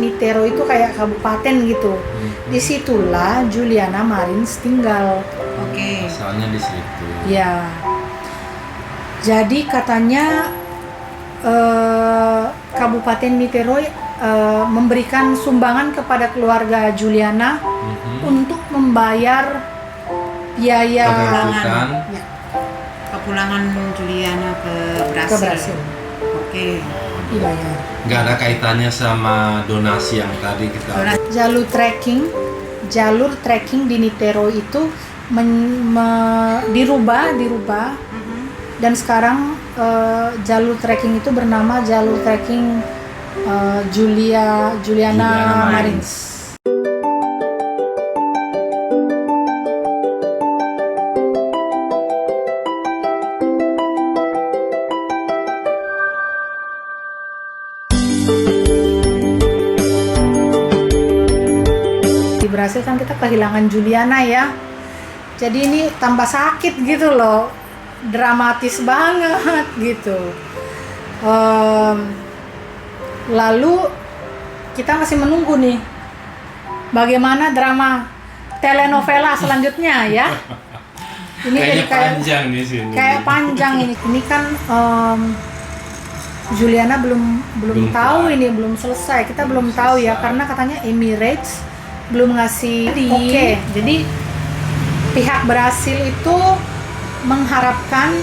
Nitero itu kayak kabupaten gitu. Disitulah Juliana Marins tinggal. Oke. Asalnya di situ. Ya. Jadi katanya Kabupaten Nitero memberikan sumbangan kepada keluarga Juliana untuk membayar biaya Pengangkutan. ya, Kepulangan Juliana ke ke Brasil. Brasil. Oke. Dibayar. Nggak ada kaitannya sama donasi yang tadi kita. Jalur trekking di Nitero itu dirubah dan sekarang jalur trekking itu bernama jalur trekking Juliana Marins. Di Brasil kan kita kehilangan Juliana ya. Jadi ini tambah sakit gitu loh. Dramatis banget gitu. Lalu kita masih menunggu nih bagaimana drama telenovela selanjutnya ya. Ini Kayaknya jadi kayak panjang di sini. kayak panjang ini. Ini kan Juliana belum tahu kelar. ini belum selesai. Kita belum tahu ya selesai. karena katanya Emirates belum ngasih oke. Jadi pihak Brasil itu mengharapkan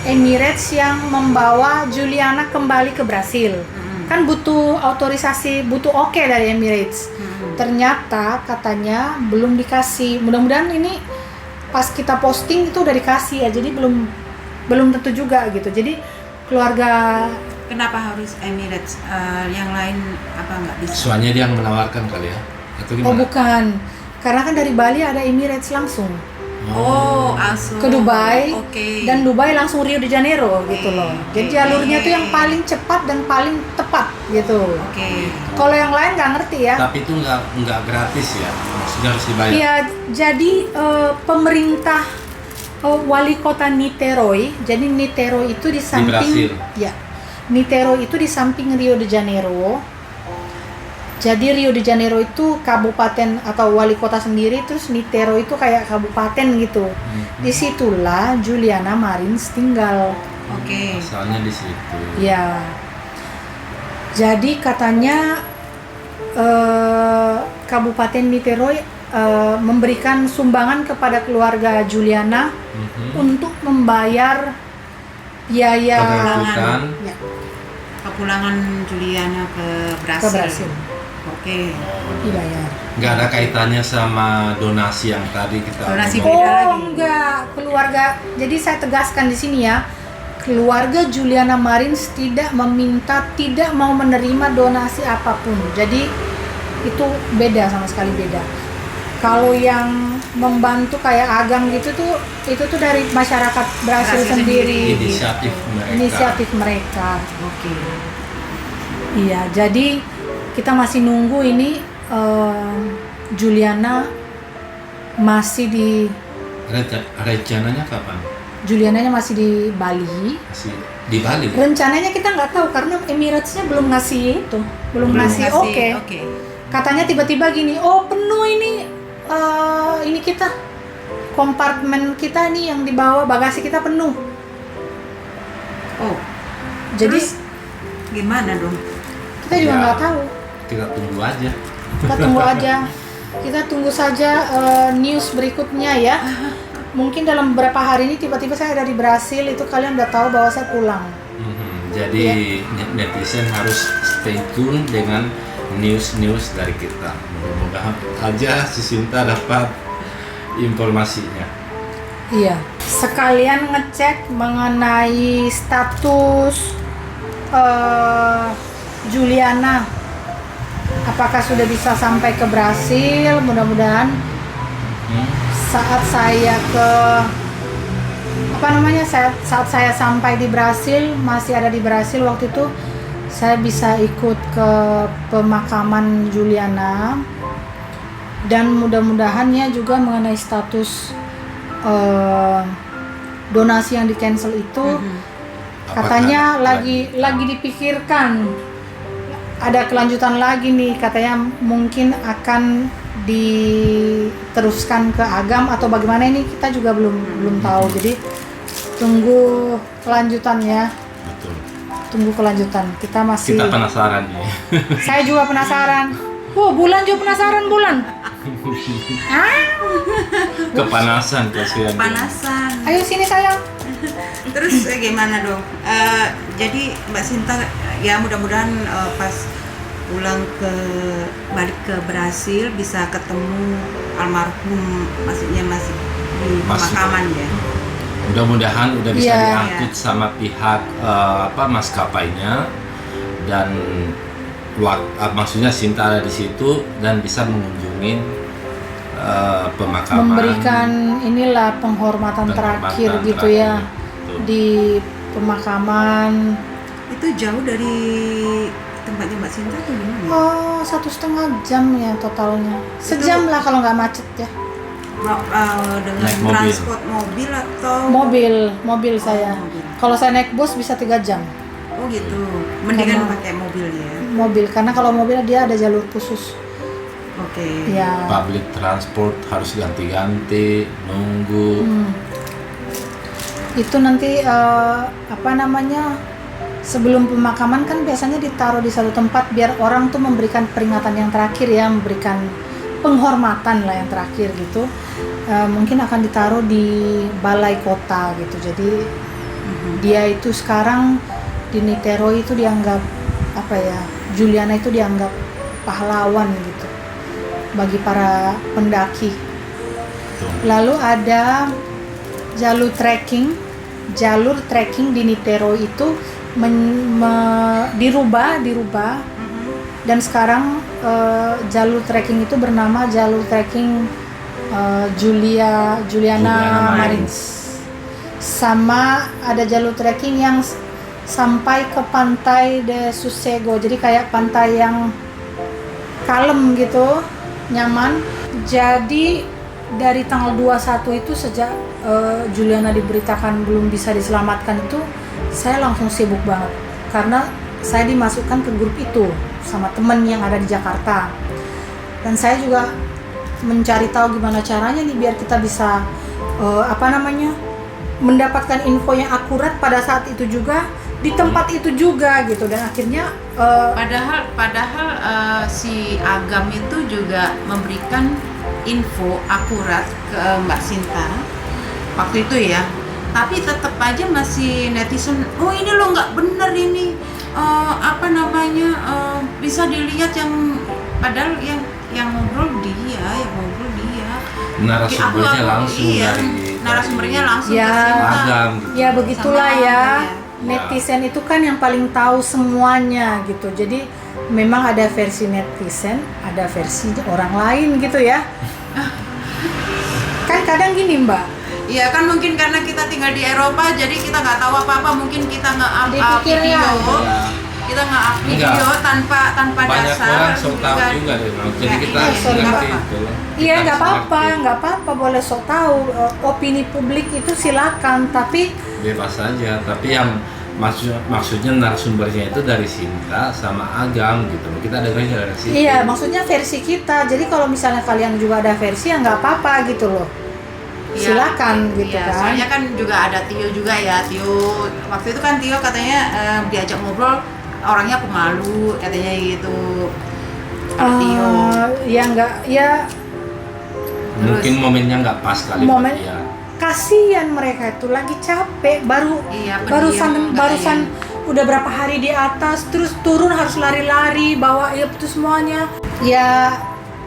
Emirates yang membawa Juliana kembali ke Brasil. Kan butuh autorisasi, butuh oke dari Emirates. Ternyata katanya belum dikasih. Mudah-mudahan ini pas kita posting itu udah dikasih ya. Jadi belum tentu juga gitu. Jadi keluarga Kenapa harus Emirates? Yang lain apa nggak bisa? Soalnya dia yang menawarkan kali ya. Atau gimana? oh bukan. Karena kan dari Bali ada Emirates langsung Oh, langsung ke Dubai. Oke. Dan Dubai langsung Rio de Janeiro gitu loh. Jadi Oke. jalurnya tuh yang paling cepat dan paling tepat gitu. Oke. Kalau yang lain nggak ngerti ya. Tapi itu nggak gratis ya. Maksudnya harus dibayar. Iya, jadi pemerintah wali kota Nitero, jadi Nitero itu di samping Brasil. ya. Nitero itu di samping Rio de Janeiro. Jadi Rio de Janeiro itu kabupaten atau wali kota sendiri, terus Nitero itu kayak kabupaten gitu. Disitulah Juliana Marins tinggal. Oke. Asalnya di situ. Ya. Jadi katanya Kabupaten Nitero memberikan sumbangan kepada keluarga Juliana untuk membayar biaya Pengangkutan. ya, Kepulangan Juliana ke Brasil. ke Brasil. Oke. Dibayar. Nggak ada kaitannya sama donasi yang tadi kita. Donasi ngomong. beda lagi. Enggak, keluarga. Jadi saya tegaskan di sini ya. Keluarga Juliana Marins tidak mau menerima donasi apapun. Jadi itu beda, sama sekali beda. Kalau yang membantu kayak Agam gitu tuh, itu tuh dari masyarakat Brasil sendiri. Inisiatif mereka. Oke. Iya, jadi kita masih nunggu ini Juliana masih Rencananya kapan? Juliananya masih di Bali. Masih di Bali. Rencananya kita nggak tahu karena Emirates-nya belum ngasih itu, belum ngasih oke. Oke. Katanya tiba-tiba gini, oh penuh ini kita kompartemen kita nih yang dibawa bagasi kita penuh. Oh. Jadi Terus gimana dong? kita juga Ya. nggak tahu. Kita tunggu aja. Kita tunggu aja. Kita tunggu saja news berikutnya ya. Mungkin dalam beberapa hari ini tiba-tiba saya ada di Brasil, itu kalian udah tahu bahwa saya pulang. Jadi netizen harus stay tune dengan news dari kita. Mudah-mudahan aja si Sinta dapat informasinya. Iya. Sekalian ngecek mengenai status Juliana. Apakah sudah bisa sampai ke Brasil? Mudah-mudahan saat saya saat saya sampai di Brasil, masih ada di Brasil waktu itu, saya bisa ikut ke pemakaman Juliana. Dan mudah-mudahannya juga mengenai status donasi yang di cancel itu, katanya lagi dipikirkan ada kelanjutan lagi nih, katanya mungkin akan diteruskan ke Agam atau bagaimana, ini kita juga belum tahu. Jadi tunggu kelanjutannya. Betul. Tunggu kelanjutan. Kita masih. Kita penasaran nih. Saya juga penasaran. Bulan juga penasaran bulan. Kepanasan kasihan. Panasan. Ayo sini sayang. Terus gimana dong? Jadi Mbak Sinta ya mudah-mudahan pas balik ke Brasil bisa ketemu almarhum, maksudnya masih di pemakaman ya. Mudah-mudahan udah bisa Iya. diangkut sama pihak maskapainya, dan maksudnya Sinta ada di situ dan bisa mengunjungi pemakaman. Memberikan inilah penghormatan terakhir gitu ya. Betul. Di pemakaman. Itu jauh dari tempatnya Mbak Sinta tuh gimana? Oh, 1,5 jam ya totalnya. Sejam lah kalau nggak macet ya. Dengan Naik mobil. transport mobil atau Mobil saya. mobil. Kalau saya naik bus bisa 3 jam. Oh gitu. Mendingan Karena- pakai mobil ya. Mobil, karena kalau mobil dia ada jalur khusus. Oke. Ya. Public transport harus ganti-ganti, nunggu. Itu nanti sebelum pemakaman kan biasanya ditaruh di satu tempat biar orang tuh memberikan peringatan yang terakhir ya, memberikan penghormatan lah yang terakhir gitu. Mungkin akan ditaruh di balai kota gitu. Jadi dia itu sekarang di Nitero itu dianggap Juliana itu dianggap pahlawan gitu bagi para pendaki. Betul. Lalu ada jalur trekking di Nitero itu dirubah dan sekarang jalur trekking itu bernama jalur trekking Juliana Marins. Sama ada jalur trekking yang sampai ke pantai de Sossego, jadi kayak pantai yang kalem gitu, nyaman. Jadi dari tanggal 21 itu sejak Juliana diberitakan belum bisa diselamatkan itu, saya langsung sibuk banget karena saya dimasukkan ke grup itu sama temen yang ada di Jakarta, dan saya juga mencari tahu gimana caranya nih biar kita bisa mendapatkan info yang akurat pada saat itu juga di tempat itu juga gitu. Dan akhirnya Padahal si Agam itu juga memberikan info akurat ke Mbak Sinta waktu itu ya, tapi tetap aja masih netizen, oh ini lo nggak bener ini, bisa dilihat yang padahal yang ngobrol dia. Narasumbernya langsung dari narasumbernya langsung Ya. ke Sinta. Agam gitu. ya begitulah Sama ya, Agam, netizen itu kan yang paling tahu semuanya gitu. Jadi memang ada versi netizen, ada versi orang lain gitu ya. Kan kadang gini Mbak, Iya kan mungkin karena kita tinggal di Eropa jadi kita nggak tahu apa-apa, mungkin kita nggak up Dipikirnya, video, ya. kita nggak up Enggak. video tanpa Banyak dasar. orang sok tahu Kan? juga deh, Bang. Jadi Ya, kita iya, harus sorry, ngerti nggak itu. iya Kita nggak harus apa-apa, ngerti. boleh sok tahu. Opini publik itu silakan, tapi Bebas saja, tapi yang maksudnya narasumbernya itu dari Sinta sama Agam gitu. Kita dengarnya dari situ. iya maksudnya versi kita. Jadi kalau misalnya kalian juga ada versi ya nggak apa-apa gitu loh. Iya, Silakan gitu iya, kan. Soalnya kan juga ada Tio juga ya. Tio waktu itu kan Tio katanya diajak ngobrol orangnya pemalu katanya gitu. Kalau Tio. Ya nggak, ya Mungkin momennya nggak pas kali buat Momen- dia. kasihan mereka itu lagi capek, Iya, barusan pendiam, udah berapa hari di atas, terus turun harus lari-lari bawa itu semuanya. Ya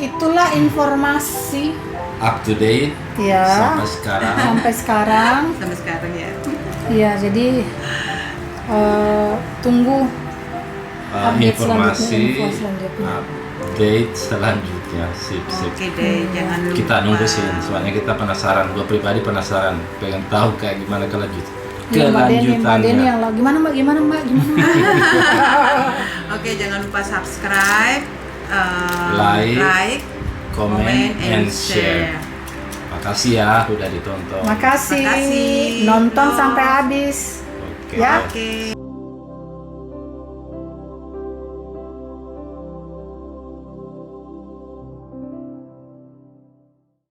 itulah informasi Up to date ya sampai sekarang. sampai sekarang. sampai sekarang ya. Ya jadi tunggu update Informasi info selanjutnya. update selanjutnya. Sip. Oke deh, jangan lupa. Kita nunggu sih, soalnya kita penasaran. Gue pribadi penasaran, pengen tahu kayak gimana Ya, Mbak Deni kelanjutannya. yang lagi gimana Mbak? Oke, jangan lupa subscribe, Like, comment, and share. Makasih ya udah ditonton. Makasih Makasih. nonton Yo. sampai habis. Oke. Ya. Oke.